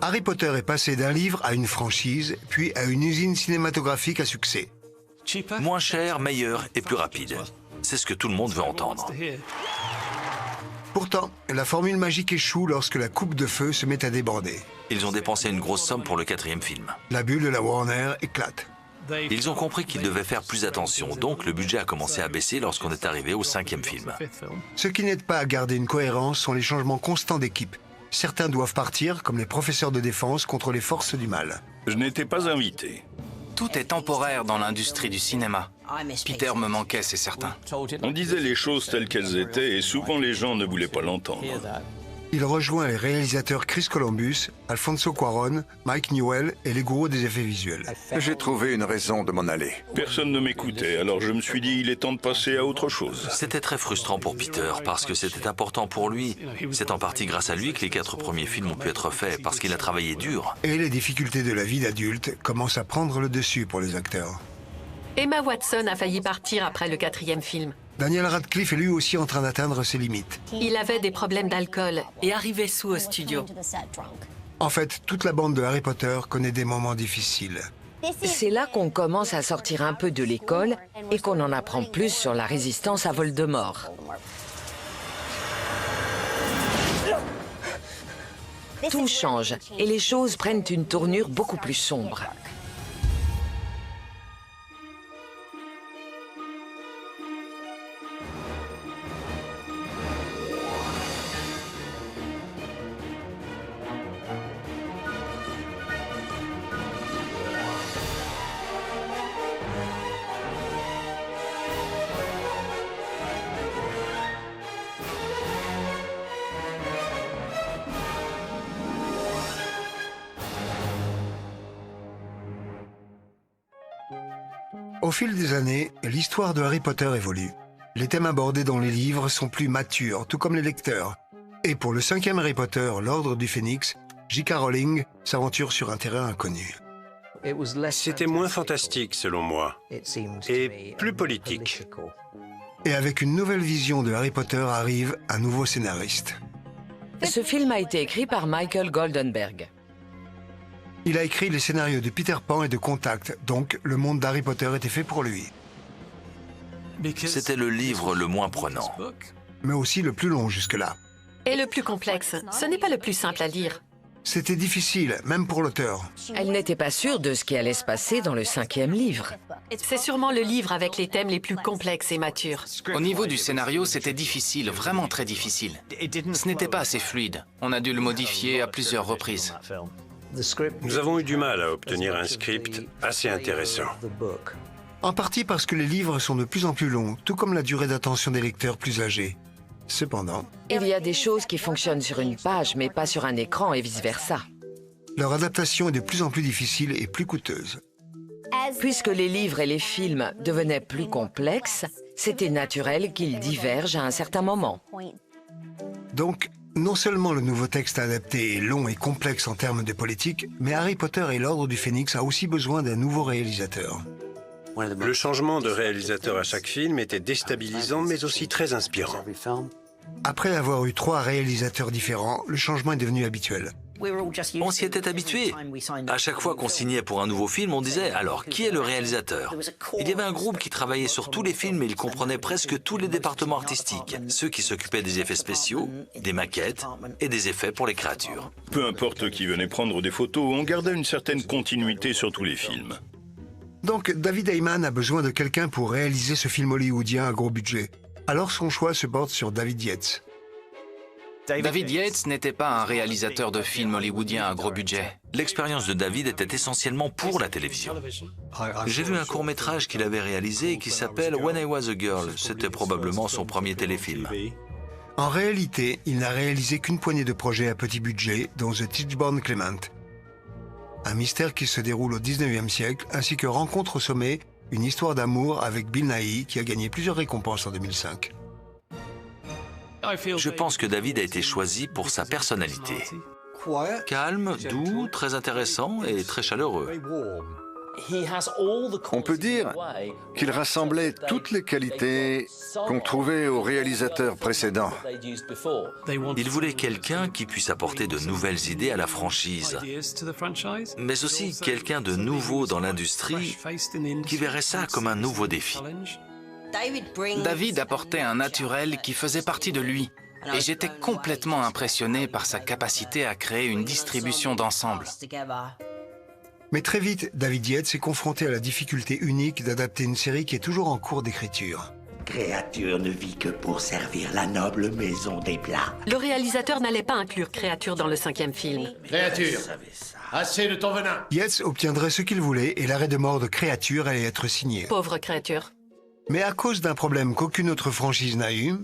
Harry Potter est passé d'un livre à une franchise, puis à une usine cinématographique à succès. Moins cher, meilleur et plus rapide. C'est ce que tout le monde veut entendre. Pourtant, la formule magique échoue lorsque la coupe de feu se met à déborder. Ils ont dépensé une grosse somme pour le 4e film. La bulle de la Warner éclate. Ils ont compris qu'ils devaient faire plus attention, donc le budget a commencé à baisser lorsqu'on est arrivé au 5e film. Ce qui n'aide pas à garder une cohérence sont les changements constants d'équipe. Certains doivent partir, comme les professeurs de défense contre les forces du mal. Je n'étais pas invité. Tout est temporaire dans l'industrie du cinéma. Peter me manquait, c'est certain. On disait les choses telles qu'elles étaient et souvent les gens ne voulaient pas l'entendre. Il rejoint les réalisateurs Chris Columbus, Alfonso Cuarón, Mike Newell et les gourous des effets visuels. J'ai trouvé une raison de m'en aller. Personne ne m'écoutait, alors je me suis dit il est temps de passer à autre chose. C'était très frustrant pour Peter parce que c'était important pour lui. C'est en partie grâce à lui que les 4 premiers films ont pu être faits parce qu'il a travaillé dur. Et les difficultés de la vie d'adulte commencent à prendre le dessus pour les acteurs. Emma Watson a failli partir après le 4e film. Daniel Radcliffe est lui aussi en train d'atteindre ses limites. Il avait des problèmes d'alcool et arrivait sous au studio. En fait, toute la bande de Harry Potter connaît des moments difficiles. C'est là qu'on commence à sortir un peu de l'école et qu'on en apprend plus sur la résistance à Voldemort. Tout change et les choses prennent une tournure beaucoup plus sombre. Au fil des années, l'histoire de Harry Potter évolue. Les thèmes abordés dans les livres sont plus matures, tout comme les lecteurs. Et pour le 5e Harry Potter, l'Ordre du Phénix, J.K. Rowling s'aventure sur un terrain inconnu. C'était moins fantastique, selon moi, et plus politique. Et avec une nouvelle vision de Harry Potter arrive un nouveau scénariste. Ce film a été écrit par Michael Goldenberg. Il a écrit les scénarios de Peter Pan et de Contact, donc le monde d'Harry Potter était fait pour lui. C'était le livre le moins prenant. Mais aussi le plus long jusque-là. Et le plus complexe, ce n'est pas le plus simple à lire. C'était difficile, même pour l'auteur. Elle n'était pas sûre de ce qui allait se passer dans le 5e livre. C'est sûrement le livre avec les thèmes les plus complexes et matures. Au niveau du scénario, c'était difficile, vraiment très difficile. Ce n'était pas assez fluide. On a dû le modifier à plusieurs reprises. Nous avons eu du mal à obtenir un script assez intéressant. En partie parce que les livres sont de plus en plus longs, tout comme la durée d'attention des lecteurs plus âgés. Cependant, Il y a des choses qui fonctionnent sur une page, mais pas sur un écran et vice-versa. leur adaptation est de plus en plus difficile et plus coûteuse. Puisque les livres et les films devenaient plus complexes, c'était naturel qu'ils divergent à un certain moment. Donc, non seulement le nouveau texte adapté est long et complexe en termes de politique, mais Harry Potter et l'Ordre du Phénix a aussi besoin d'un nouveau réalisateur. Le changement de réalisateur à chaque film était déstabilisant, mais aussi très inspirant. Après avoir eu 3 réalisateurs différents, le changement est devenu habituel. On s'y était habitué. À chaque fois qu'on signait pour un nouveau film, on disait « Alors, qui est le réalisateur ?» Il y avait un groupe qui travaillait sur tous les films et il comprenait presque tous les départements artistiques. Ceux qui s'occupaient des effets spéciaux, des maquettes et des effets pour les créatures. Peu importe qui venait prendre des photos, on gardait une certaine continuité sur tous les films. Donc, David Heyman a besoin de quelqu'un pour réaliser ce film hollywoodien à gros budget. Alors son choix se porte sur David Yates. David Yates n'était pas un réalisateur de films hollywoodiens à gros budget. L'expérience de David était essentiellement pour la télévision. J'ai vu un court-métrage qu'il avait réalisé et qui s'appelle « When I Was a Girl ». C'était probablement son premier téléfilm. En réalité, il n'a réalisé qu'une poignée de projets à petit budget, dont The Tichborne Clement. Un mystère qui se déroule au 19e siècle, ainsi que Rencontre au sommet, une histoire d'amour avec Bill Nighy, qui a gagné plusieurs récompenses en 2005. Je pense que David a été choisi pour sa personnalité. Calme, doux, très intéressant et très chaleureux. On peut dire qu'il rassemblait toutes les qualités qu'on trouvait au réalisateur précédent. Il voulait quelqu'un qui puisse apporter de nouvelles idées à la franchise, mais aussi quelqu'un de nouveau dans l'industrie qui verrait ça comme un nouveau défi. David apportait un naturel qui faisait partie de lui. Et j'étais complètement impressionné par sa capacité à créer une distribution d'ensemble. Mais très vite, David Yates est confronté à la difficulté unique d'adapter une série qui est toujours en cours d'écriture. Créature ne vit que pour servir la noble maison des plats. Le réalisateur n'allait pas inclure Créature dans le 5e film. Créature, assez de ton venin. Yates obtiendrait ce qu'il voulait et l'arrêt de mort de Créature allait être signé. Pauvre Créature. Mais à cause d'un problème qu'aucune autre franchise n'a eu,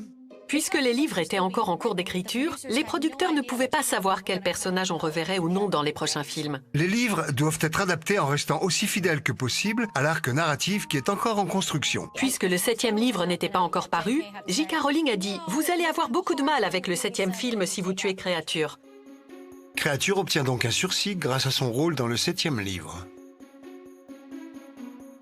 Puisque les livres étaient encore en cours d'écriture, les producteurs ne pouvaient pas savoir quel personnage on reverrait ou non dans les prochains films. les livres doivent être adaptés en restant aussi fidèles que possible à l'arc narratif qui est encore en construction. Puisque le 7e livre n'était pas encore paru, J.K. Rowling a dit « Vous allez avoir beaucoup de mal avec le 7e film si vous tuez Créature. Créature obtient donc un sursis grâce à son rôle dans le 7e livre.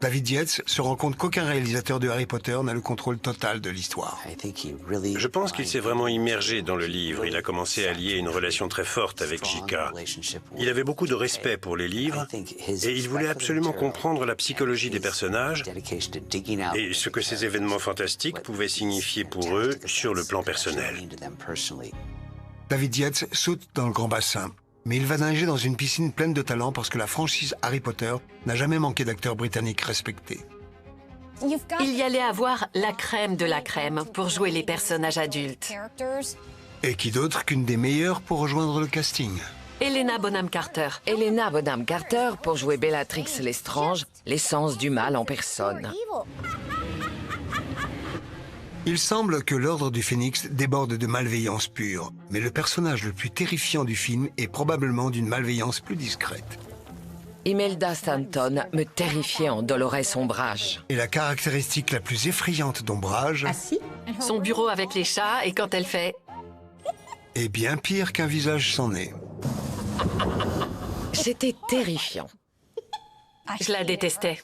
David Yates se rend compte qu'aucun réalisateur de Harry Potter n'a le contrôle total de l'histoire. Je pense qu'il s'est vraiment immergé dans le livre. Il a commencé à lier une relation très forte avec J.K. Il avait beaucoup de respect pour les livres et il voulait absolument comprendre la psychologie des personnages et ce que ces événements fantastiques pouvaient signifier pour eux sur le plan personnel. David Yates saute dans le grand bassin, mais il va nager dans une piscine pleine de talent parce que la franchise Harry Potter n'a jamais manqué d'acteurs britanniques respectés. Il y allait avoir la crème de la crème pour jouer les personnages adultes. Et qui d'autre qu'une des meilleures pour rejoindre le casting? Helena Bonham Carter. Helena Bonham Carter pour jouer Bellatrix Lestrange, l'essence du mal en personne. Il semble que l'Ordre du Phénix déborde de malveillance pure, mais le personnage le plus terrifiant du film est probablement d'une malveillance plus discrète. Imelda Stanton me terrifiait en Dolores Ombrage. Et la caractéristique la plus effrayante d'Ombrage Son bureau avec les chats et quand elle fait... est bien pire qu'un visage sans nez. C'était terrifiant. Je la détestais.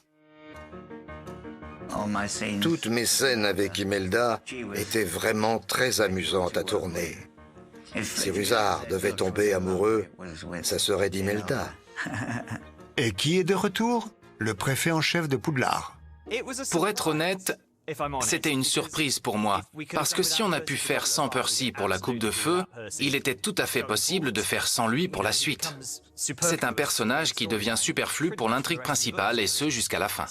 Toutes mes scènes avec Imelda étaient vraiment très amusantes à tourner. Si Rusard devait tomber amoureux, ça serait d'Imelda. Et qui est de retour? Le préfet en chef de Poudlard. Pour être honnête, c'était une surprise pour moi, parce que si on a pu faire sans Percy pour la Coupe de Feu, il était tout à fait possible de faire sans lui pour la suite. C'est un personnage qui devient superflu pour l'intrigue principale, et ce jusqu'à la fin.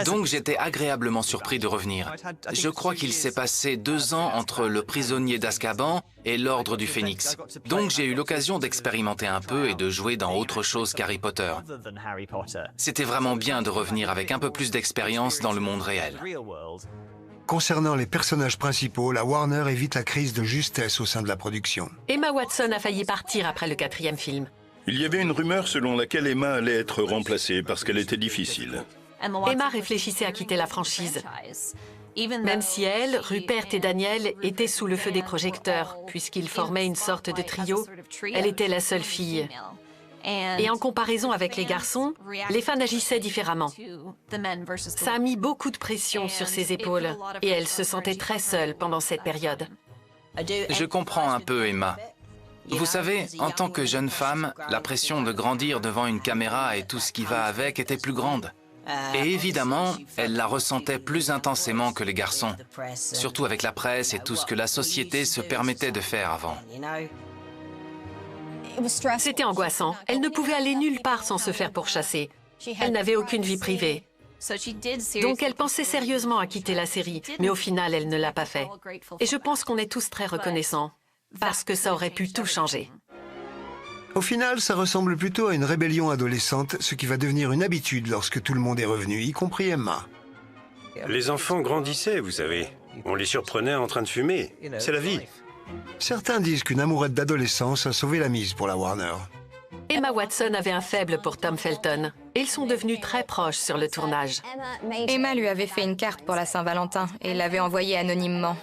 Donc j'étais agréablement surpris de revenir. Je crois qu'il s'est passé 2 ans entre le prisonnier d'Azkaban et l'Ordre du Phénix. Donc j'ai eu l'occasion d'expérimenter un peu et de jouer dans autre chose qu'Harry Potter. C'était vraiment bien de revenir avec un peu plus d'expérience dans le monde réel. Concernant les personnages principaux, la Warner évite la crise de justesse au sein de la production. Emma Watson a failli partir après le 4e film. Il y avait une rumeur selon laquelle Emma allait être remplacée parce qu'elle était difficile. Emma réfléchissait à quitter la franchise. Même si elle, Rupert et Daniel étaient sous le feu des projecteurs, puisqu'ils formaient une sorte de trio, elle était la seule fille. Et en comparaison avec les garçons, les fans agissaient différemment. Ça a mis beaucoup de pression sur ses épaules, et elle se sentait très seule pendant cette période. Je comprends un peu Emma. Vous savez, en tant que jeune femme, la pression de grandir devant une caméra et tout ce qui va avec était plus grande. Et évidemment, elle la ressentait plus intensément que les garçons, surtout avec la presse et tout ce que la société se permettait de faire avant. C'était angoissant. Elle ne pouvait aller nulle part sans se faire pourchasser. Elle n'avait aucune vie privée. Donc elle pensait sérieusement à quitter la série, mais au final, elle ne l'a pas fait. Et je pense qu'on est tous très reconnaissants, parce que ça aurait pu tout changer. Au final, ça ressemble plutôt à une rébellion adolescente, ce qui va devenir une habitude lorsque tout le monde est revenu, y compris Emma. Les enfants grandissaient, vous savez. On les surprenait en train de fumer. C'est la vie. Certains disent qu'une amourette d'adolescence a sauvé la mise pour la Warner. Emma Watson avait un faible pour Tom Felton. Et ils sont devenus très proches sur le tournage. Emma lui avait fait une carte pour la Saint-Valentin et l'avait envoyée anonymement.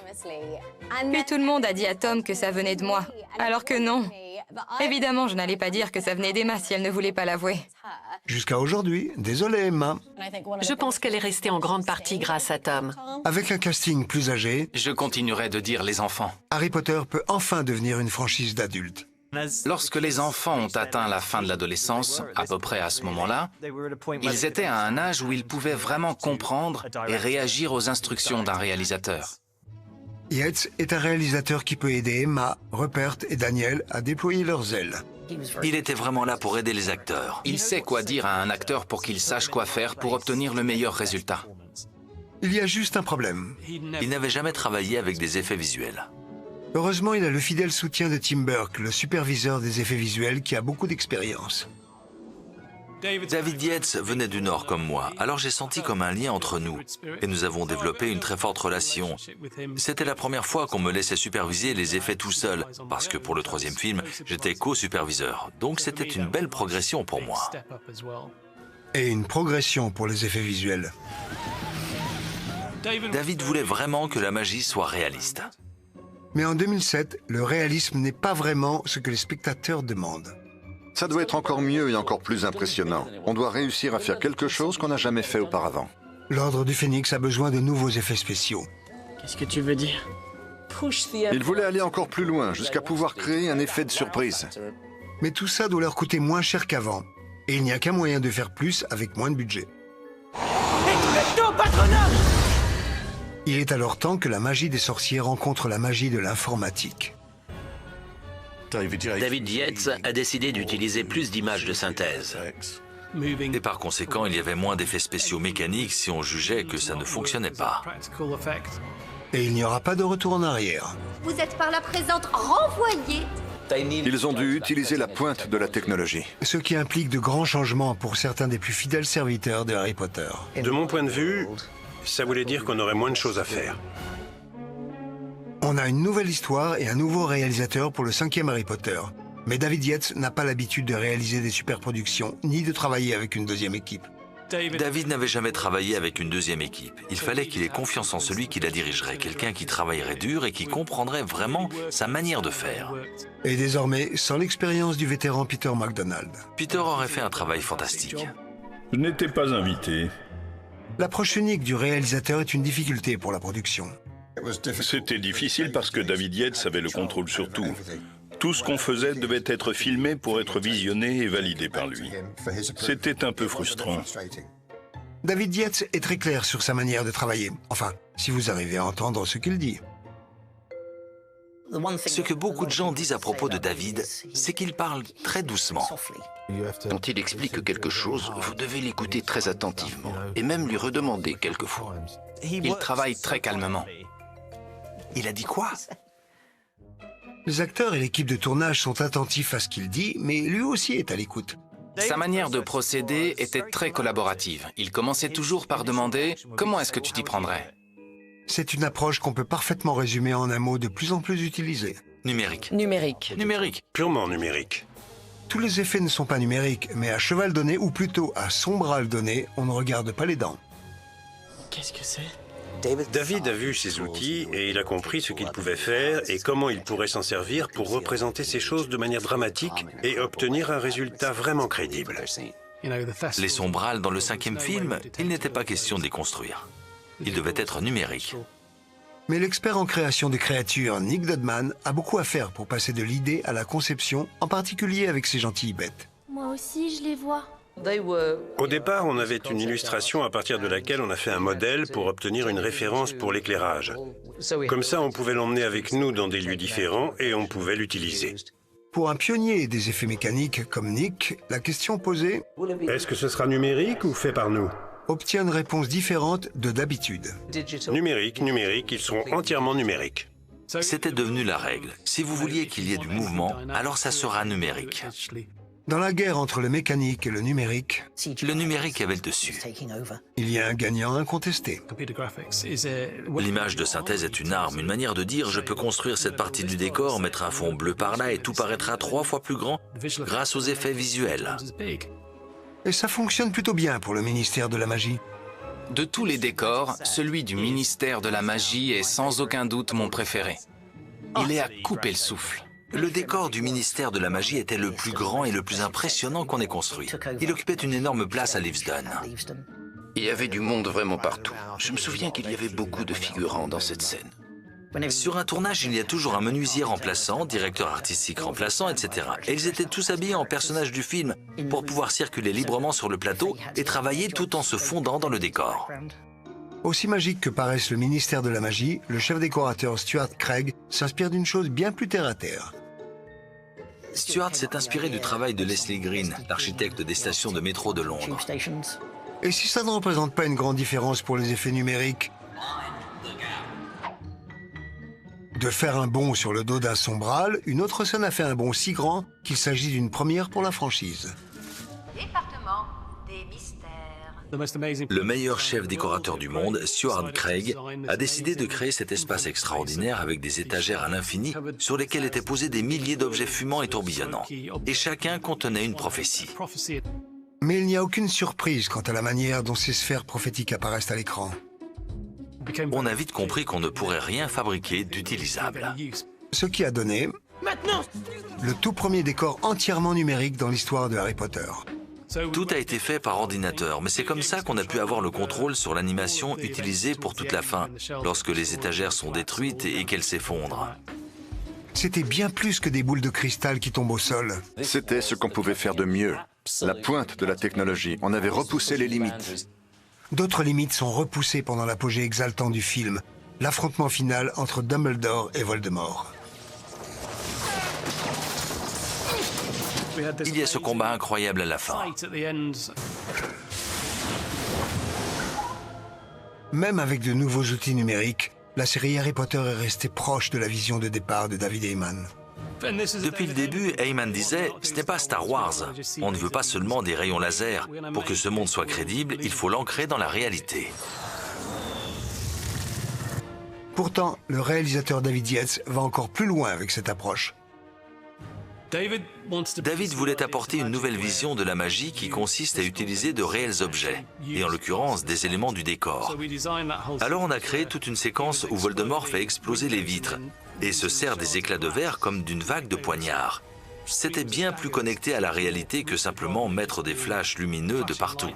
Puis tout le monde a dit à Tom que ça venait de moi, alors que non. Évidemment, je n'allais pas dire que ça venait d'Emma si elle ne voulait pas l'avouer. Jusqu'à aujourd'hui, désolé Emma. Je pense qu'elle est restée en grande partie grâce à Tom. Avec un casting plus âgé, Je continuerai de dire les enfants. Harry Potter peut enfin devenir une franchise d'adultes. Lorsque les enfants ont atteint la fin de l'adolescence, à peu près à ce moment-là, ils étaient à un âge où ils pouvaient vraiment comprendre et réagir aux instructions d'un réalisateur. Yates est un réalisateur qui peut aider Emma, Rupert et Daniel à déployer leurs ailes. Il était vraiment là pour aider les acteurs. Il sait quoi dire à un acteur pour qu'il sache quoi faire pour obtenir le meilleur résultat. Il y a juste un problème. Il n'avait jamais travaillé avec des effets visuels. Heureusement, il a le fidèle soutien de Tim Burke, le superviseur des effets visuels qui a beaucoup d'expérience. David Yates venait du Nord comme moi, alors j'ai senti comme un lien entre nous. Et nous avons développé une très forte relation. C'était la première fois qu'on me laissait superviser les effets tout seul, parce que pour le troisième film, j'étais co-superviseur. Donc c'était une belle progression pour moi. Et une progression pour les effets visuels. David voulait vraiment que la magie soit réaliste. Mais en 2007, le réalisme n'est pas vraiment ce que les spectateurs demandent. Ça doit être encore mieux et encore plus impressionnant. On doit réussir à faire quelque chose qu'on n'a jamais fait auparavant. L'Ordre du Phénix a besoin de nouveaux effets spéciaux. Qu'est-ce que tu veux dire? Il voulait aller encore plus loin, jusqu'à pouvoir créer un effet de surprise. Mais tout ça doit leur coûter moins cher qu'avant. Et il n'y a qu'un moyen de faire plus avec moins de budget. Il est alors temps que la magie des sorciers rencontre la magie de l'informatique. David Yates a décidé d'utiliser plus d'images de synthèse. Et par conséquent, il y avait moins d'effets spéciaux mécaniques si on jugeait que ça ne fonctionnait pas. Et il n'y aura pas de retour en arrière. Vous êtes par la présente renvoyé. Ils ont dû utiliser la pointe de la technologie. Ce qui implique de grands changements pour certains des plus fidèles serviteurs de Harry Potter. De mon point de vue, ça voulait dire qu'on aurait moins de choses à faire. On a une nouvelle histoire et un nouveau réalisateur pour le 5e Harry Potter. Mais David Yates n'a pas l'habitude de réaliser des superproductions, ni de travailler avec une deuxième équipe. David n'avait jamais travaillé avec une deuxième équipe. Il fallait qu'il ait confiance en celui qui la dirigerait, quelqu'un qui travaillerait dur et qui comprendrait vraiment sa manière de faire. Et désormais, sans l'expérience du vétéran Peter MacDonald. Peter aurait fait un travail fantastique. Je n'étais pas invité. L'approche unique du réalisateur est une difficulté pour la production. C'était difficile parce que David Yates avait le contrôle sur tout. Tout ce qu'on faisait devait être filmé pour être visionné et validé par lui. C'était un peu frustrant. David Yates est très clair sur sa manière de travailler. Enfin, si vous arrivez à entendre ce qu'il dit. Ce que beaucoup de gens disent à propos de David, c'est qu'il parle très doucement. Quand il explique quelque chose, vous devez l'écouter très attentivement et même lui redemander quelquefois. Il travaille très calmement. Il a dit quoi? Les acteurs et l'équipe de tournage sont attentifs à ce qu'il dit, mais lui aussi est à l'écoute. Sa manière de procéder était très collaborative. Il commençait toujours par demander « Comment est-ce que tu t'y prendrais ?» C'est une approche qu'on peut parfaitement résumer en un mot de plus en plus utilisé. Numérique. Numérique. Numérique. Purement numérique. Tous les effets ne sont pas numériques, mais à cheval donné, ou plutôt à son bras donné, on ne regarde pas les dents. Qu'est-ce que c'est? David a vu ses outils et il a compris ce qu'il pouvait faire et comment il pourrait s'en servir pour représenter ces choses de manière dramatique et obtenir un résultat vraiment crédible. Les sombrales dans le 5e film, il n'était pas question de les construire. Ils devaient être numériques. Mais l'expert en création de créatures, Nick Dodman, a beaucoup à faire pour passer de l'idée à la conception, en particulier avec ses gentilles bêtes. Moi aussi, je les vois. Au départ, on avait une illustration à partir de laquelle on a fait un modèle pour obtenir une référence pour l'éclairage. Comme ça, on pouvait l'emmener avec nous dans des lieux différents et on pouvait l'utiliser. Pour un pionnier des effets mécaniques comme Nick, la question posée « Est-ce que ce sera numérique ou fait par nous ?» obtient une réponse différente de d'habitude. Numérique, numérique, ils seront entièrement numériques. C'était devenu la règle. Si vous vouliez qu'il y ait du mouvement, alors ça sera numérique. Dans la guerre entre le mécanique et le numérique avait le dessus. Il y a un gagnant incontesté. L'image de synthèse est une arme, une manière de dire « je peux construire cette partie du décor, mettre un fond bleu par là et tout paraîtra 3 fois plus grand grâce aux effets visuels ». Et ça fonctionne plutôt bien pour le ministère de la Magie. De tous les décors, celui du ministère de la Magie est sans aucun doute mon préféré. Il est à couper le souffle. Le décor du ministère de la Magie était le plus grand et le plus impressionnant qu'on ait construit. Il occupait une énorme place à Leavesden. Il y avait du monde vraiment partout. Je me souviens qu'il y avait beaucoup de figurants dans cette scène. Sur un tournage, il y a toujours un menuisier remplaçant, directeur artistique remplaçant, etc. Et ils étaient tous habillés en personnages du film pour pouvoir circuler librement sur le plateau et travailler tout en se fondant dans le décor. Aussi magique que paraisse le ministère de la Magie, le chef décorateur Stuart Craig s'inspire d'une chose bien plus terre-à-terre. Stuart s'est inspiré du travail de Leslie Green, l'architecte des stations de métro de Londres. Et si ça ne représente pas une grande différence pour les effets numériques, de faire un bond sur le dos d'un sombral, une autre scène a fait un bond si grand qu'il s'agit d'une première pour la franchise. Département des mystères. Le meilleur chef décorateur du monde, Stuart Craig, a décidé de créer cet espace extraordinaire avec des étagères à l'infini sur lesquelles étaient posés des milliers d'objets fumants et tourbillonnants. Et chacun contenait une prophétie. Mais il n'y a aucune surprise quant à la manière dont ces sphères prophétiques apparaissent à l'écran. On a vite compris qu'on ne pourrait rien fabriquer d'utilisable. Ce qui a donné le tout premier décor entièrement numérique dans l'histoire de Harry Potter. Tout a été fait par ordinateur, mais c'est comme ça qu'on a pu avoir le contrôle sur l'animation utilisée pour toute la fin, lorsque les étagères sont détruites et qu'elles s'effondrent. C'était bien plus que des boules de cristal qui tombent au sol. C'était ce qu'on pouvait faire de mieux. La pointe de la technologie. On avait repoussé les limites. D'autres limites sont repoussées pendant l'apogée exaltant du film, l'affrontement final entre Dumbledore et Voldemort. Il y a ce combat incroyable à la fin. Même avec de nouveaux outils numériques, la série Harry Potter est restée proche de la vision de départ de David Heyman. Depuis le début, Heyman disait « Ce n'est pas Star Wars. On ne veut pas seulement des rayons laser. Pour que ce monde soit crédible, il faut l'ancrer dans la réalité. » Pourtant, le réalisateur David Yates va encore plus loin avec cette approche. David voulait apporter une nouvelle vision de la magie qui consiste à utiliser de réels objets, et en l'occurrence des éléments du décor. Alors on a créé toute une séquence où Voldemort fait exploser les vitres et se sert des éclats de verre comme d'une vague de poignards. C'était bien plus connecté à la réalité que simplement mettre des flashs lumineux de partout.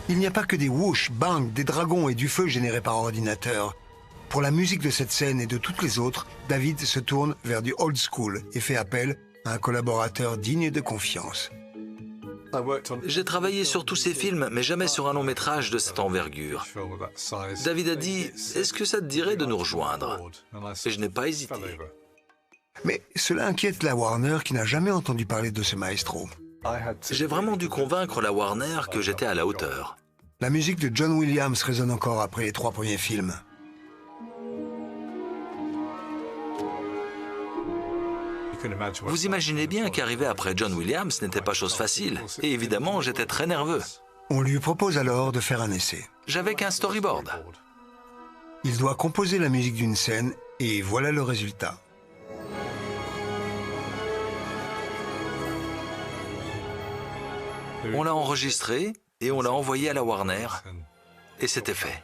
Il n'y a pas que des whoosh, bang, des dragons et du feu générés par ordinateur. Pour la musique de cette scène et de toutes les autres, David se tourne vers du old school et fait appel à un collaborateur digne de confiance. J'ai travaillé sur tous ces films, mais jamais sur un long métrage de cette envergure. David a dit « Est-ce que ça te dirait de nous rejoindre ?» Et je n'ai pas hésité. Mais cela inquiète la Warner qui n'a jamais entendu parler de ce maestro. J'ai vraiment dû convaincre la Warner que j'étais à la hauteur. La musique de John Williams résonne encore après les 3 premiers films. Vous imaginez bien qu'arriver après John Williams n'était pas chose facile. Et évidemment, j'étais très nerveux. On lui propose alors de faire un essai. J'avais qu'un storyboard. Il doit composer la musique d'une scène et voilà le résultat. On l'a enregistré et on l'a envoyé à la Warner. Et c'était fait.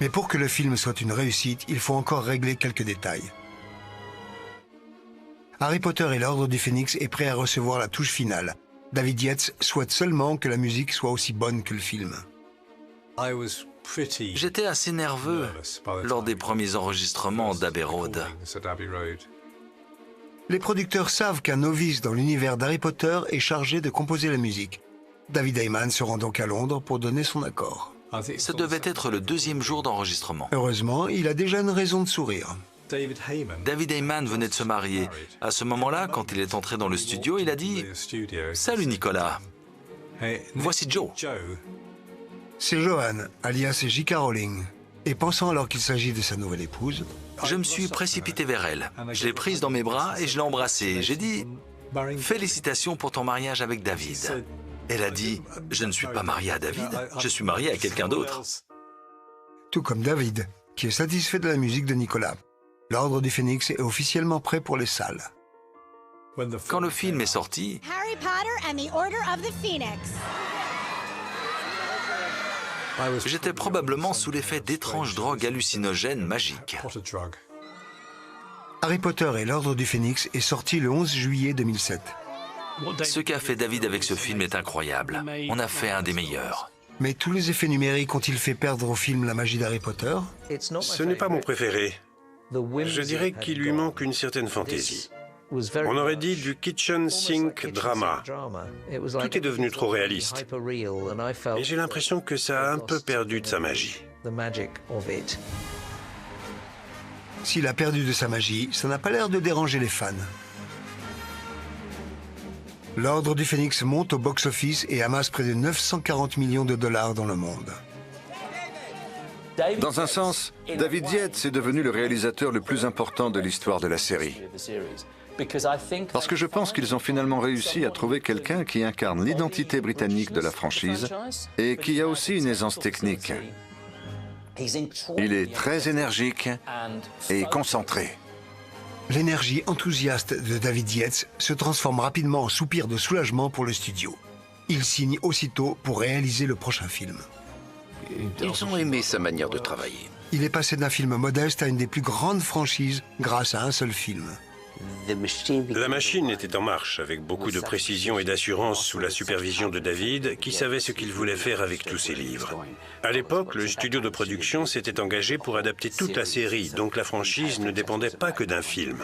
Mais pour que le film soit une réussite, il faut encore régler quelques détails. Harry Potter et l'Ordre du Phénix est prêt à recevoir la touche finale. David Yates souhaite seulement que la musique soit aussi bonne que le film. J'étais assez nerveux lors des premiers enregistrements d'Abbey Road. Les producteurs savent qu'un novice dans l'univers d'Harry Potter est chargé de composer la musique. David Heyman se rend donc à Londres pour donner son accord. Ça devait être le 2e jour d'enregistrement. Heureusement, il a déjà une raison de sourire. David Heyman venait de se marier. À ce moment-là, quand il est entré dans le studio, il a dit « Salut Nicolas, voici Joe. » C'est Joanne, alias J.K. Rowling. Et pensant alors qu'il s'agit de sa nouvelle épouse... Je me suis précipité vers elle. Je l'ai prise dans mes bras et je l'ai embrassée. J'ai dit « Félicitations pour ton mariage avec David. » Elle a dit « Je ne suis pas mariée à David, je suis mariée à quelqu'un d'autre. » Tout comme David, qui est satisfait de la musique de Nicolas. L'Ordre du Phénix est officiellement prêt pour les salles. Quand le film est sorti, Harry Potter and the Order of the Phoenix. J'étais probablement sous l'effet d'étranges drogues hallucinogènes magiques. Harry Potter et l'Ordre du Phénix est sorti le 11 juillet 2007. Ce qu'a fait David avec ce film est incroyable. On a fait un des meilleurs. Mais tous les effets numériques ont-ils fait perdre au film la magie d'Harry Potter? Ce n'est pas mon préféré. Je dirais qu'il lui manque une certaine fantaisie. On aurait dit du kitchen sink drama. Tout est devenu trop réaliste. Et j'ai l'impression que ça a un peu perdu de sa magie. S'il a perdu de sa magie, ça n'a pas l'air de déranger les fans. L'Ordre du Phénix monte au box-office et amasse près de 940 millions de dollars dans le monde. Dans un sens, David Yates est devenu le réalisateur le plus important de l'histoire de la série. Parce que je pense qu'ils ont finalement réussi à trouver quelqu'un qui incarne l'identité britannique de la franchise et qui a aussi une aisance technique. Il est très énergique et concentré. L'énergie enthousiaste de David Yates se transforme rapidement en soupir de soulagement pour le studio. Il signe aussitôt pour réaliser le prochain film. Ils ont aimé sa manière de travailler. Il est passé d'un film modeste à une des plus grandes franchises grâce à un seul film. La machine était en marche, avec beaucoup de précision et d'assurance sous la supervision de David, qui savait ce qu'il voulait faire avec tous ses livres. À l'époque, le studio de production s'était engagé pour adapter toute la série, donc la franchise ne dépendait pas que d'un film.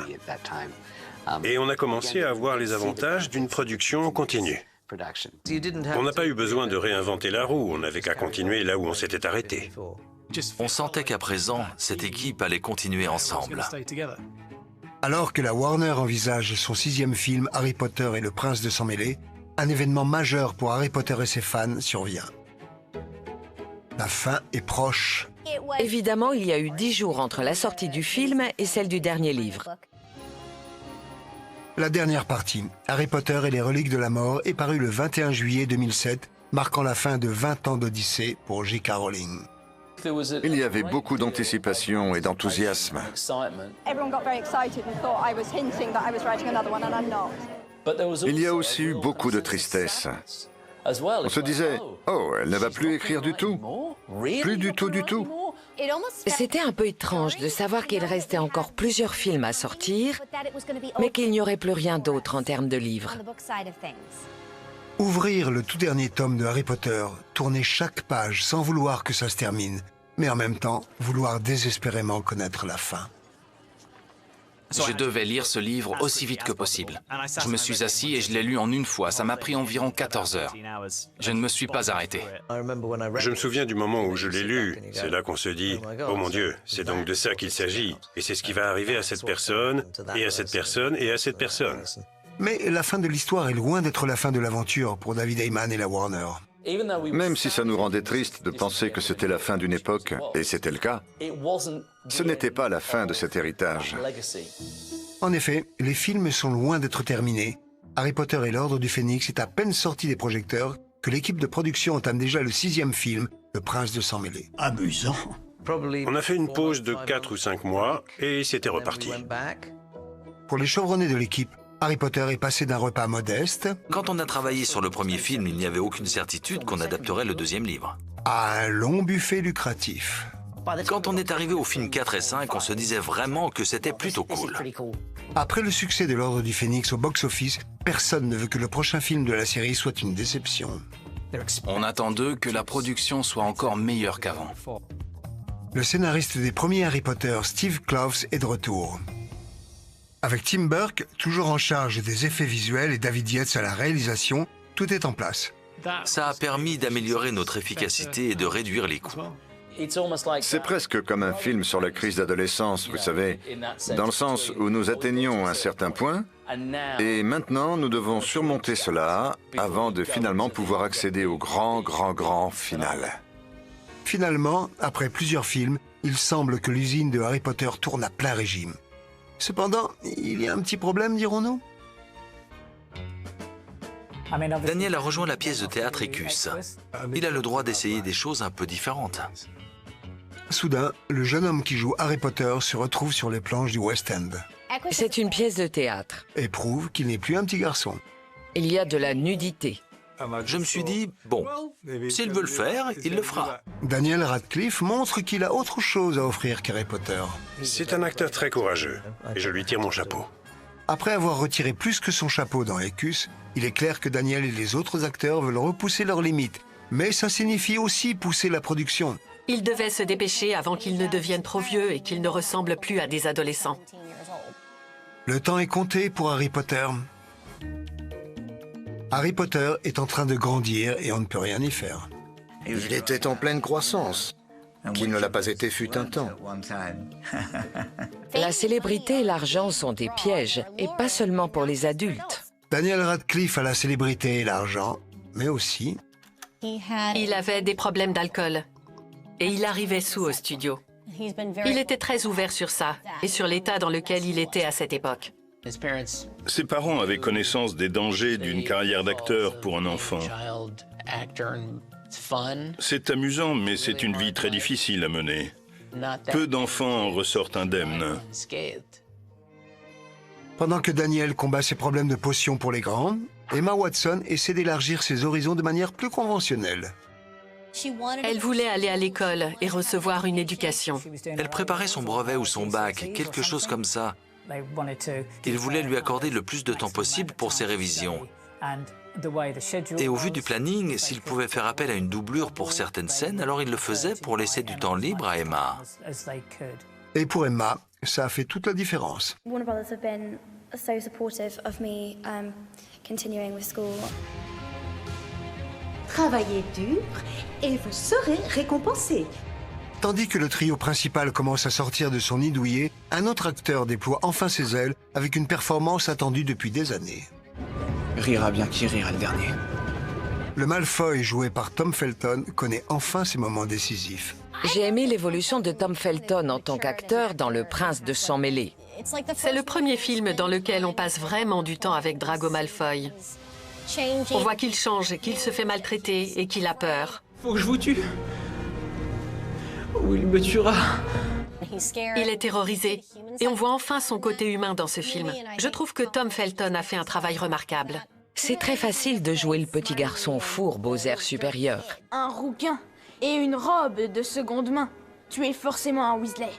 Et on a commencé à avoir les avantages d'une production en continu. On n'a pas eu besoin de réinventer la roue, on n'avait qu'à continuer là où on s'était arrêté. On sentait qu'à présent, cette équipe allait continuer ensemble. Alors que la Warner envisage son 6e film Harry Potter et le Prince de Sang Mêlé, un événement majeur pour Harry Potter et ses fans survient. La fin est proche. Évidemment, il y a eu 10 jours entre la sortie du film et celle du dernier livre. La dernière partie, Harry Potter et les reliques de la mort, est parue le 21 juillet 2007, marquant la fin de 20 ans d'Odyssée pour J.K. Rowling. Il y avait beaucoup d'anticipation et d'enthousiasme. Il y a aussi eu beaucoup de tristesse. On se disait, oh, elle ne va plus écrire du tout. Plus du tout, du tout. C'était un peu étrange de savoir qu'il restait encore plusieurs films à sortir, mais qu'il n'y aurait plus rien d'autre en termes de livres. Ouvrir le tout dernier tome de Harry Potter, tourner chaque page sans vouloir que ça se termine, mais en même temps, vouloir désespérément connaître la fin. Je devais lire ce livre aussi vite que possible. Je me suis assis et je l'ai lu en une fois. Ça m'a pris environ 14 heures. Je ne me suis pas arrêté. Je me souviens du moment où je l'ai lu. C'est là qu'on se dit, oh mon Dieu, c'est donc de ça qu'il s'agit. Et c'est ce qui va arriver à cette personne, et à cette personne, et à cette personne. Mais la fin de l'histoire est loin d'être la fin de l'aventure pour David Heyman et la Warner. Même si ça nous rendait triste de penser que c'était la fin d'une époque, et c'était le cas, ce n'était pas la fin de cet héritage. En effet, les films sont loin d'être terminés. Harry Potter et l'Ordre du Phénix est à peine sorti des projecteurs que l'équipe de production entame déjà le 6e film, Le Prince de Sang Mêlé. Amusant. On a fait une pause de 4 ou 5 mois et c'était reparti. Pour les chevronnés de l'équipe, Harry Potter est passé d'un repas modeste... Quand on a travaillé sur le premier film, il n'y avait aucune certitude qu'on adapterait le 2e livre. ...à un long buffet lucratif. Quand on est arrivé au film 4 et 5, on se disait vraiment que c'était plutôt cool. Après le succès de l'Ordre du Phénix au box-office, personne ne veut que le prochain film de la série soit une déception. On attend d'eux que la production soit encore meilleure qu'avant. Le scénariste des premiers Harry Potter, Steve Kloves, est de retour. Avec Tim Burke, toujours en charge des effets visuels, et David Yates à la réalisation, tout est en place. Ça a permis d'améliorer notre efficacité et de réduire les coûts. C'est presque comme un film sur la crise d'adolescence, vous savez, dans le sens où nous atteignons un certain point, et maintenant nous devons surmonter cela avant de finalement pouvoir accéder au grand final. Finalement, après plusieurs films, il semble que l'usine de Harry Potter tourne à plein régime. Cependant, il y a un petit problème, dirons-nous? Daniel a rejoint la pièce de théâtre Écus. Il a le droit d'essayer des choses un peu différentes. Soudain, le jeune homme qui joue Harry Potter se retrouve sur les planches du West End. C'est une pièce de théâtre. Et prouve qu'il n'est plus un petit garçon. Il y a de la nudité. Je me suis dit, bon, s'il veut le faire, il le fera. Daniel Radcliffe montre qu'il a autre chose à offrir qu'Harry Potter. C'est un acteur très courageux, et je lui tire mon chapeau. Après avoir retiré plus que son chapeau dans Écus, il est clair que Daniel et les autres acteurs veulent repousser leurs limites. Mais ça signifie aussi pousser la production. Ils devaient se dépêcher avant qu'ils ne deviennent trop vieux et qu'ils ne ressemblent plus à des adolescents. Le temps est compté pour Harry Potter. Harry Potter est en train de grandir et on ne peut rien y faire. Il était en pleine croissance, qu'il ne l'a pas été fut un temps. La célébrité et l'argent sont des pièges, et pas seulement pour les adultes. Daniel Radcliffe a la célébrité et l'argent, mais aussi... Il avait des problèmes d'alcool et il arrivait sous au studio. Il était très ouvert sur ça et sur l'état dans lequel il était à cette époque. Ses parents avaient connaissance des dangers d'une carrière d'acteur pour un enfant. C'est amusant, mais c'est une vie très difficile à mener. Peu d'enfants en ressortent indemnes. Pendant que Daniel combat ses problèmes de potions pour les grands, Emma Watson essaie d'élargir ses horizons de manière plus conventionnelle. Elle voulait aller à l'école et recevoir une éducation. Elle préparait son brevet ou son bac, quelque chose comme ça. Il voulait lui accorder le plus de temps possible pour ses révisions. Et au vu du planning, s'il pouvait faire appel à une doublure pour certaines scènes, alors il le faisait pour laisser du temps libre à Emma. Et pour Emma, ça a fait toute la différence. Warner Brothers have been so supportive of me continuing with school. Travaillez dur et vous serez récompensé. Tandis que le trio principal commence à sortir de son nid douillet, un autre acteur déploie enfin ses ailes avec une performance attendue depuis des années. Rira bien qui rira le dernier. Le Malfoy, joué par Tom Felton, connaît enfin ses moments décisifs. J'ai aimé l'évolution de Tom Felton en tant qu'acteur dans Le Prince de Sang Mêlé. C'est le premier film dans lequel on passe vraiment du temps avec Drago Malfoy. On voit qu'il change, qu'il se fait maltraiter et qu'il a peur. Faut que je vous tue. Ou il me tuera. Il est terrorisé et on voit enfin son côté humain dans ce film. Je trouve que Tom Felton a fait un travail remarquable. C'est très facile de jouer le petit garçon fourbe aux airs supérieurs. Un rouquin et une robe de seconde main. Tu es forcément un Weasley.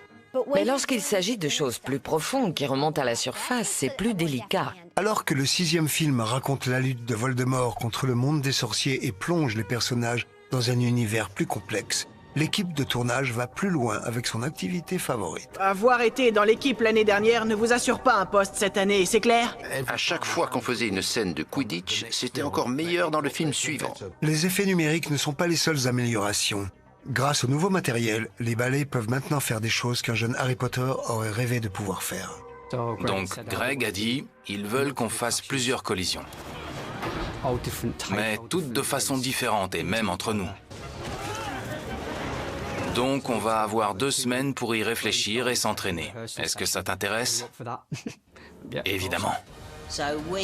Mais lorsqu'il s'agit de choses plus profondes qui remontent à la surface, c'est plus délicat. Alors que le 6e film raconte la lutte de Voldemort contre le monde des sorciers et plonge les personnages dans un univers plus complexe, l'équipe de tournage va plus loin avec son activité favorite. Avoir été dans l'équipe l'année dernière ne vous assure pas un poste cette année, c'est clair? À chaque fois qu'on faisait une scène de Quidditch, c'était encore meilleur dans le film suivant. Les effets numériques ne sont pas les seules améliorations. Grâce au nouveau matériel, les balais peuvent maintenant faire des choses qu'un jeune Harry Potter aurait rêvé de pouvoir faire. Donc Greg a dit, ils veulent qu'on fasse plusieurs collisions. Mais toutes de façon différente et même entre nous. Donc on va avoir 2 semaines pour y réfléchir et s'entraîner. Est-ce que ça t'intéresse? Évidemment.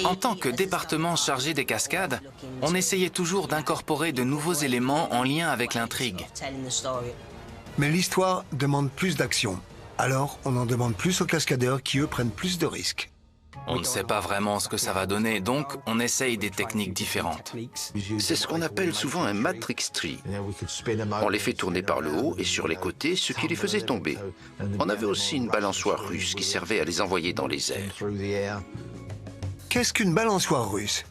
En tant que département chargé des cascades, on essayait toujours d'incorporer de nouveaux éléments en lien avec l'intrigue. Mais l'histoire demande plus d'action. Alors, on en demande plus aux cascadeurs qui, eux, prennent plus de risques. On ne sait pas vraiment ce que ça va donner, donc on essaye des techniques différentes. C'est ce qu'on appelle souvent un matrix tree. On les fait tourner par le haut et sur les côtés, ce qui les faisait tomber. On avait aussi une balançoire russe qui servait à les envoyer dans les airs. Qu'est-ce qu'une balançoire russe?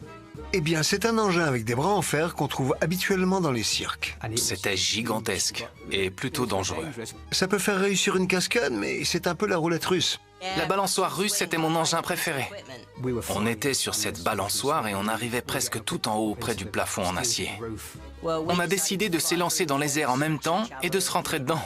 Eh bien, c'est un engin avec des bras en fer qu'on trouve habituellement dans les cirques. C'était gigantesque et plutôt dangereux. Ça peut faire réussir une cascade, mais c'est un peu la roulette russe. La balançoire russe, c'était mon engin préféré. On était sur cette balançoire et on arrivait presque tout en haut, près du plafond en acier. On a décidé de s'élancer dans les airs en même temps et de se rentrer dedans.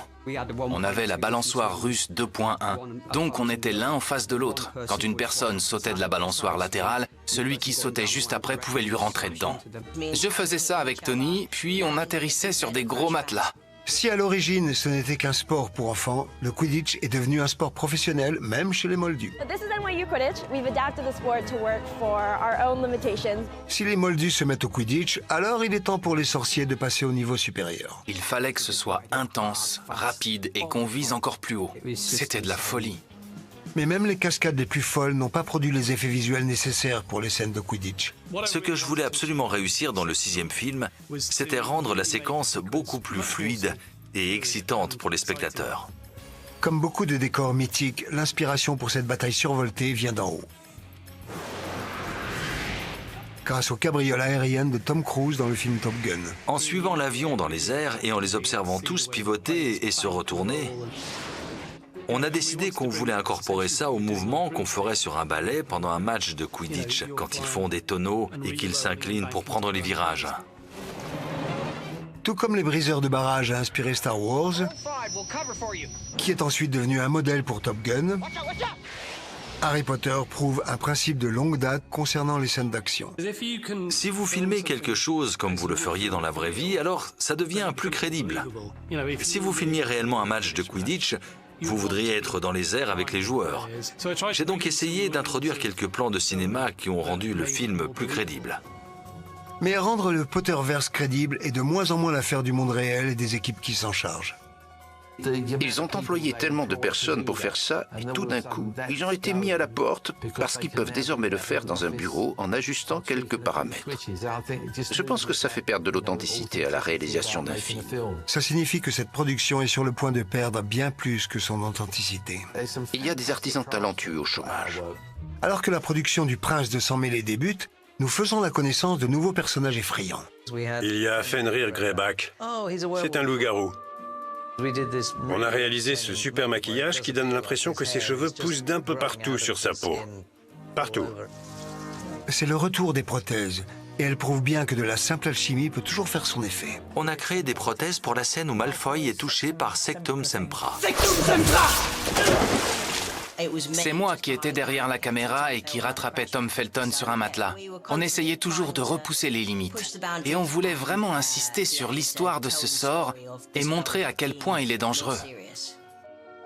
On avait la balançoire russe 2.1, donc on était l'un en face de l'autre. Quand une personne sautait de la balançoire latérale, celui qui sautait juste après pouvait lui rentrer dedans. Je faisais ça avec Tony, puis on atterrissait sur des gros matelas. Si à l'origine ce n'était qu'un sport pour enfants, le Quidditch est devenu un sport professionnel, même chez les Moldus. Si les Moldus se mettent au Quidditch, alors il est temps pour les sorciers de passer au niveau supérieur. Il fallait que ce soit intense, rapide et qu'on vise encore plus haut. C'était de la folie. Mais même les cascades les plus folles n'ont pas produit les effets visuels nécessaires pour les scènes de Quidditch. Ce que je voulais absolument réussir dans le 6e film, c'était rendre la séquence beaucoup plus fluide et excitante pour les spectateurs. Comme beaucoup de décors mythiques, l'inspiration pour cette bataille survoltée vient d'en haut. Grâce aux cabrioles aériennes de Tom Cruise dans le film Top Gun. En suivant l'avion dans les airs et en les observant tous pivoter et se retourner, on a décidé qu'on voulait incorporer ça au mouvement qu'on ferait sur un ballet pendant un match de Quidditch, quand ils font des tonneaux et qu'ils s'inclinent pour prendre les virages. Tout comme les briseurs de barrage a inspiré Star Wars, qui est ensuite devenu un modèle pour Top Gun, Harry Potter prouve un principe de longue date concernant les scènes d'action. Si vous filmez quelque chose comme vous le feriez dans la vraie vie, alors ça devient plus crédible. Si vous filmiez réellement un match de Quidditch, vous voudriez être dans les airs avec les joueurs. J'ai donc essayé d'introduire quelques plans de cinéma qui ont rendu le film plus crédible. Mais rendre le Potterverse crédible est de moins en moins l'affaire du monde réel et des équipes qui s'en chargent. Ils ont employé tellement de personnes pour faire ça, et tout d'un coup, ils ont été mis à la porte parce qu'ils peuvent désormais le faire dans un bureau en ajustant quelques paramètres. Je pense que ça fait perdre de l'authenticité à la réalisation d'un film. Ça signifie que cette production est sur le point de perdre bien plus que son authenticité. Il y a des artisans talentueux au chômage. Alors que la production du Prince de Sang Mêlé débute, nous faisons la connaissance de nouveaux personnages effrayants. Il y a Fenrir Greyback. C'est un loup-garou. On a réalisé ce super maquillage qui donne l'impression que ses cheveux poussent d'un peu partout sur sa peau. Partout. C'est le retour des prothèses. Et elle prouve bien que de la simple alchimie peut toujours faire son effet. On a créé des prothèses pour la scène où Malfoy est touché par Sectum Sempra. Sectum Sempra! C'est moi qui étais derrière la caméra et qui rattrapais Tom Felton sur un matelas. On essayait toujours de repousser les limites. Et on voulait vraiment insister sur l'histoire de ce sort et montrer à quel point il est dangereux.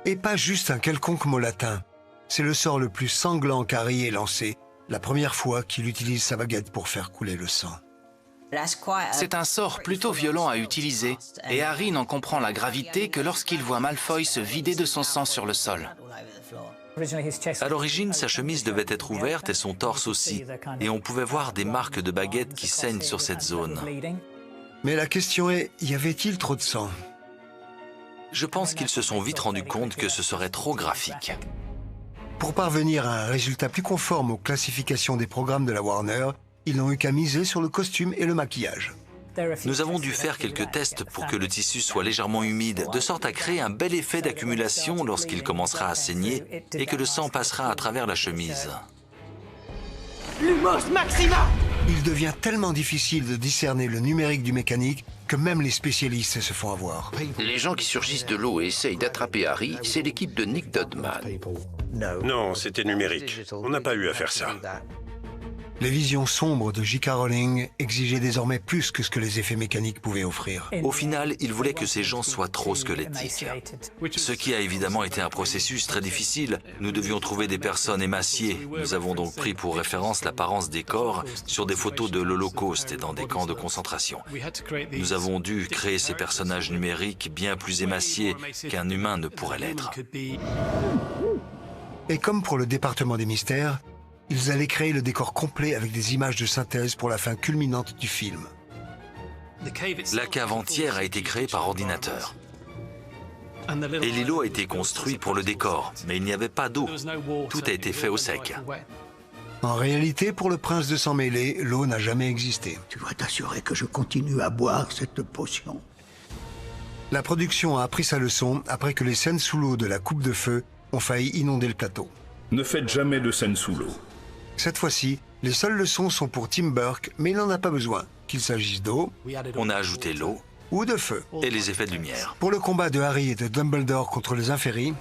Et pas juste un quelconque mot latin. C'est le sort le plus sanglant qu'Harry ait lancé, la première fois qu'il utilise sa baguette pour faire couler le sang. C'est un sort plutôt violent à utiliser, et Harry n'en comprend la gravité que lorsqu'il voit Malfoy se vider de son sang sur le sol. À l'origine, sa chemise devait être ouverte et son torse aussi, et on pouvait voir des marques de baguettes qui saignent sur cette zone. Mais la question est, y avait-il trop de sang? Je pense qu'ils se sont vite rendus compte que ce serait trop graphique. Pour parvenir à un résultat plus conforme aux classifications des programmes de la Warner, ils n'ont eu qu'à miser sur le costume et le maquillage. Nous avons dû faire quelques tests pour que le tissu soit légèrement humide, de sorte à créer un bel effet d'accumulation lorsqu'il commencera à saigner et que le sang passera à travers la chemise. Lumos Maxima! Il devient tellement difficile de discerner le numérique du mécanique que même les spécialistes se font avoir. Les gens qui surgissent de l'eau et essayent d'attraper Harry, c'est l'équipe de Nick Dodman. Non, c'était numérique. On n'a pas eu à faire ça. Les visions sombres de J.K. Rowling exigeaient désormais plus que ce que les effets mécaniques pouvaient offrir. Au final, il voulait que ces gens soient trop squelettiques. Ce qui a évidemment été un processus très difficile. Nous devions trouver des personnes émaciées. Nous avons donc pris pour référence l'apparence des corps sur des photos de l'Holocauste et dans des camps de concentration. Nous avons dû créer ces personnages numériques bien plus émaciés qu'un humain ne pourrait l'être. Et comme pour le département des mystères, ils allaient créer le décor complet avec des images de synthèse pour la fin culminante du film. La cave entière a été créée par ordinateur. Et l'îlot a été construit pour le décor, mais il n'y avait pas d'eau. Tout a été fait au sec. En réalité, pour le prince de Sang Mêlé, l'eau n'a jamais existé. Tu dois t'assurer que je continue à boire cette potion. La production a appris sa leçon après que les scènes sous l'eau de la coupe de feu ont failli inonder le plateau. Ne faites jamais de scène sous l'eau. Cette fois-ci, les seules leçons sont pour Tim Burke, mais il n'en a pas besoin, qu'il s'agisse d'eau, on a ajouté l'eau ou de feu. Et les effets de lumière. Pour le combat de Harry et de Dumbledore contre les Inferi,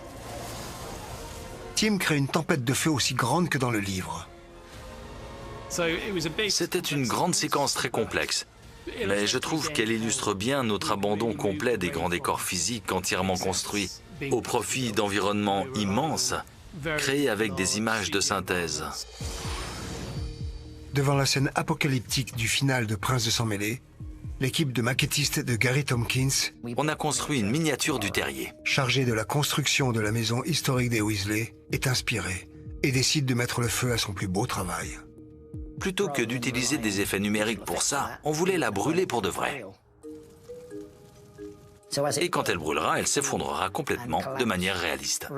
Tim crée une tempête de feu aussi grande que dans le livre. C'était une grande séquence très complexe. Mais je trouve qu'elle illustre bien notre abandon complet des grands décors physiques entièrement construits, au profit d'environnements immenses, créés avec des images de synthèse. Devant la scène apocalyptique du final de Prince de Sang Mêlé, l'équipe de maquettistes de Gary Tompkins, on a construit une miniature du terrier. chargée de la construction de la maison historique des Weasley, est inspirée et décide de mettre le feu à son plus beau travail. Plutôt que d'utiliser des effets numériques pour ça, on voulait la brûler pour de vrai. Et quand elle brûlera, elle s'effondrera complètement de manière réaliste.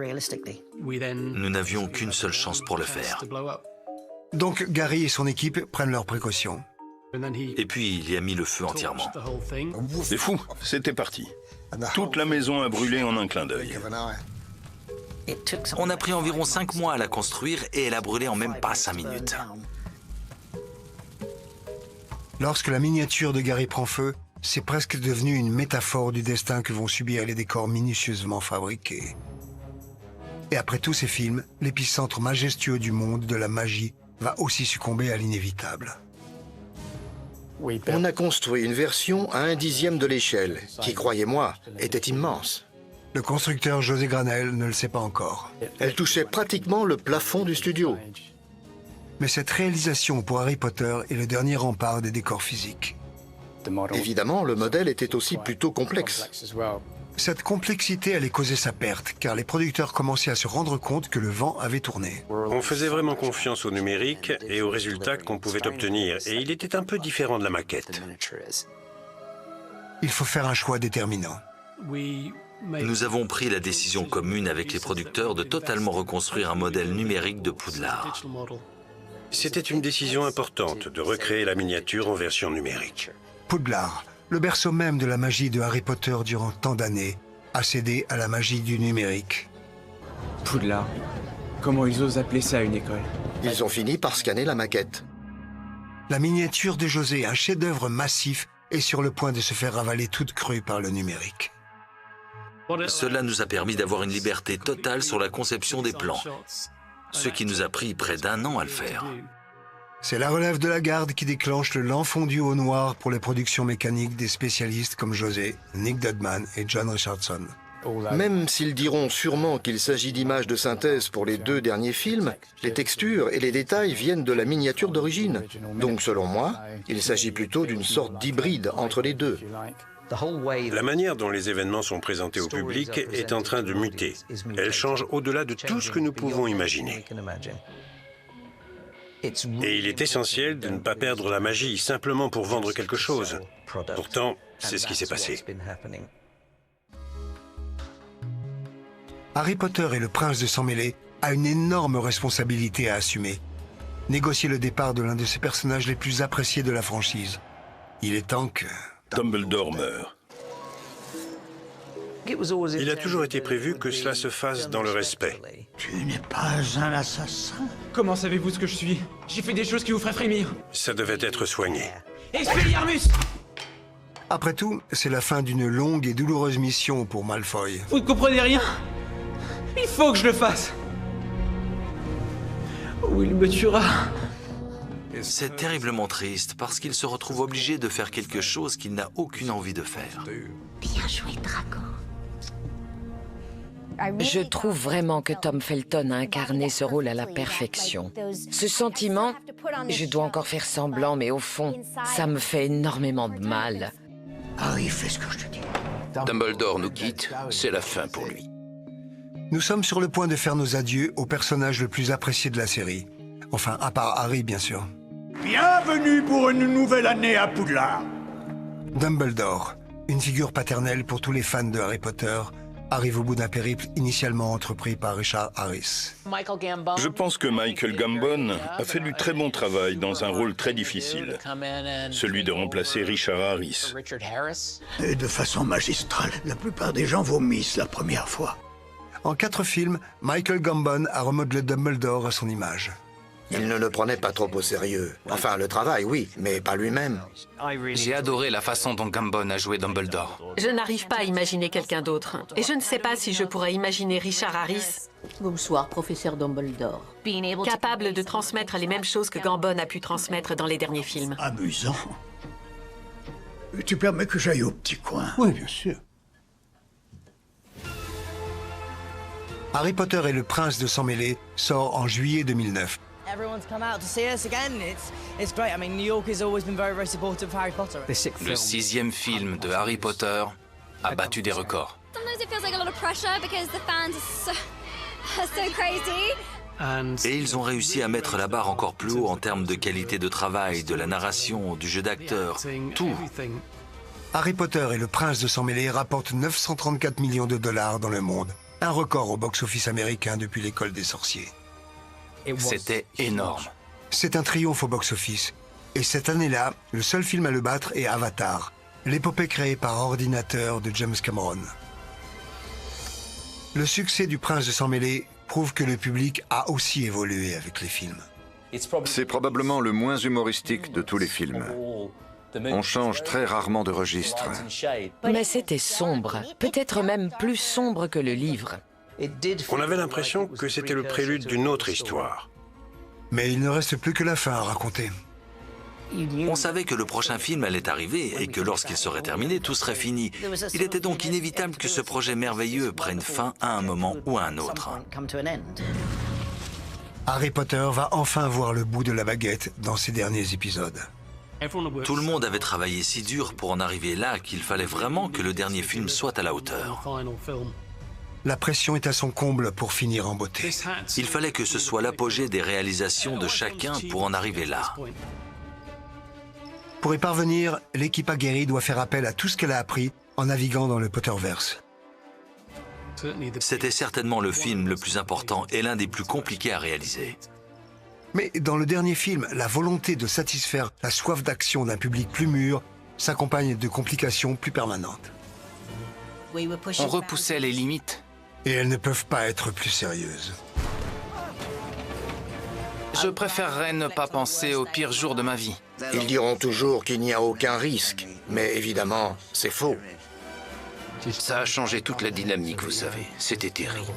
Nous n'avions qu'une seule chance pour le faire. Donc Gary et son équipe prennent leurs précautions. Et puis il y a mis le feu entièrement. C'est fou, c'était parti. Toute la maison a brûlé en un clin d'œil. On a pris environ 5 mois à la construire et elle a brûlé en même pas 5 minutes. Lorsque la miniature de Gary prend feu, c'est presque devenu une métaphore du destin que vont subir les décors minutieusement fabriqués. Et après tous ces films, l'épicentre majestueux du monde de la magie va aussi succomber à l'inévitable. On a construit une version à 1/10 de l'échelle, qui, croyez-moi, était immense. Le constructeur José Granel ne le sait pas encore. Elle touchait pratiquement le plafond du studio. Mais cette réalisation pour Harry Potter est le dernier rempart des décors physiques. Évidemment, le modèle était aussi plutôt complexe. Cette complexité allait causer sa perte, car les producteurs commençaient à se rendre compte que le vent avait tourné. On faisait vraiment confiance au numérique et aux résultats qu'on pouvait obtenir, et il était un peu différent de la maquette. Il faut faire un choix déterminant. Nous avons pris la décision commune avec les producteurs de totalement reconstruire un modèle numérique de Poudlard. C'était une décision importante de recréer la miniature en version numérique. Poudlard, le berceau même de la magie de Harry Potter durant tant d'années, a cédé à la magie du numérique. Poudlard. Comment ils osent appeler ça une école? Ils ont fini par scanner la maquette. La miniature de José, un chef-d'œuvre massif, est sur le point de se faire avaler toute crue par le numérique. Cela nous a permis d'avoir une liberté totale sur la conception des plans, ce qui nous a pris près d'1 an à le faire. C'est la relève de la garde qui déclenche le lent fondu au noir pour les productions mécaniques des spécialistes comme José, Nick Dudman et John Richardson. Même s'ils diront sûrement qu'il s'agit d'images de synthèse pour les 2 derniers films, les textures et les détails viennent de la miniature d'origine. Donc selon moi, il s'agit plutôt d'une sorte d'hybride entre les deux. La manière dont les événements sont présentés au public est en train de muter. Elle change au-delà de tout ce que nous pouvons imaginer. Et il est essentiel de ne pas perdre la magie simplement pour vendre quelque chose. Pourtant, c'est ce qui s'est passé. Harry Potter et le prince de Sang-Mêlé a une énorme responsabilité à assumer. Négocier le départ de l'un de ses personnages les plus appréciés de la franchise. Il est temps que... Dumbledore meurt. Il a toujours été prévu que cela se fasse dans le respect. Tu n'es pas un assassin. Comment savez-vous ce que je suis? J'ai fait des choses qui vous feraient frémir. Ça devait être soigné. Expelliarmus! Après tout, c'est la fin d'une longue et douloureuse mission pour Malfoy. Vous ne comprenez rien? Il faut que je le fasse. Ou il me tuera. C'est terriblement triste parce qu'il se retrouve obligé de faire quelque chose qu'il n'a aucune envie de faire. Bien joué, Draco. Je trouve vraiment que Tom Felton a incarné ce rôle à la perfection. Ce sentiment, je dois encore faire semblant, mais au fond, ça me fait énormément de mal. Harry, fais ce que je te dis. Dumbledore nous quitte, c'est la fin pour lui. Nous sommes sur le point de faire nos adieux au personnage le plus apprécié de la série. Enfin, à part Harry, bien sûr. Bienvenue pour une nouvelle année à Poudlard. Dumbledore, une figure paternelle pour tous les fans de Harry Potter, arrive au bout d'un périple initialement entrepris par Richard Harris. Je pense que Michael Gambon a fait du très bon travail dans un rôle très difficile, celui de remplacer Richard Harris. Et de façon magistrale, la plupart des gens vomissent la première fois. En 4 films, Michael Gambon a remodelé Dumbledore à son image. Il ne le prenait pas trop au sérieux. Enfin, le travail, oui, mais pas lui-même. J'ai adoré la façon dont Gambon a joué Dumbledore. Je n'arrive pas à imaginer quelqu'un d'autre. Et je ne sais pas si je pourrais imaginer Richard Harris. Bonsoir, professeur Dumbledore. Capable de transmettre les mêmes choses que Gambon a pu transmettre dans les derniers films. Amusant. Tu permets que j'aille au petit coin? Oui, bien sûr. Harry Potter et le prince de Sang-Mêlé sort en juillet 2009. Le 6e film de Harry Potter a battu des records. Et ils ont réussi à mettre la barre encore plus haut en termes de qualité de travail, de la narration, du jeu d'acteur, tout. Harry Potter et le Prince de Sang Mêlé rapportent 934 millions de dollars dans le monde. Un record au box-office américain depuis l'école des sorciers. C'était énorme. C'est un triomphe au box-office. Et cette année-là, le seul film à le battre est Avatar, l'épopée créée par ordinateur de James Cameron. Le succès du Prince de Sang Mêlé prouve que le public a aussi évolué avec les films. C'est probablement le moins humoristique de tous les films. On change très rarement de registre. Mais c'était sombre, peut-être même plus sombre que le livre. On avait l'impression que c'était le prélude d'une autre histoire. Mais il ne reste plus que la fin à raconter. On savait que le prochain film allait arriver et que lorsqu'il serait terminé, tout serait fini. Il était donc inévitable que ce projet merveilleux prenne fin à un moment ou à un autre. Harry Potter va enfin voir le bout de la baguette dans ses derniers épisodes. Tout le monde avait travaillé si dur pour en arriver là qu'il fallait vraiment que le dernier film soit à la hauteur. La pression est à son comble pour finir en beauté. Il fallait que ce soit l'apogée des réalisations de chacun pour en arriver là. Pour y parvenir, l'équipe aguerrie doit faire appel à tout ce qu'elle a appris en naviguant dans le Potterverse. C'était certainement le film le plus important et l'un des plus compliqués à réaliser. Mais dans le dernier film, la volonté de satisfaire la soif d'action d'un public plus mûr s'accompagne de complications plus permanentes. On repoussait les limites. Et elles ne peuvent pas être plus sérieuses. Je préférerais ne pas penser au pire jour de ma vie. Ils diront toujours qu'il n'y a aucun risque, mais évidemment, c'est faux. Ça a changé toute la dynamique, vous savez. C'était terrible.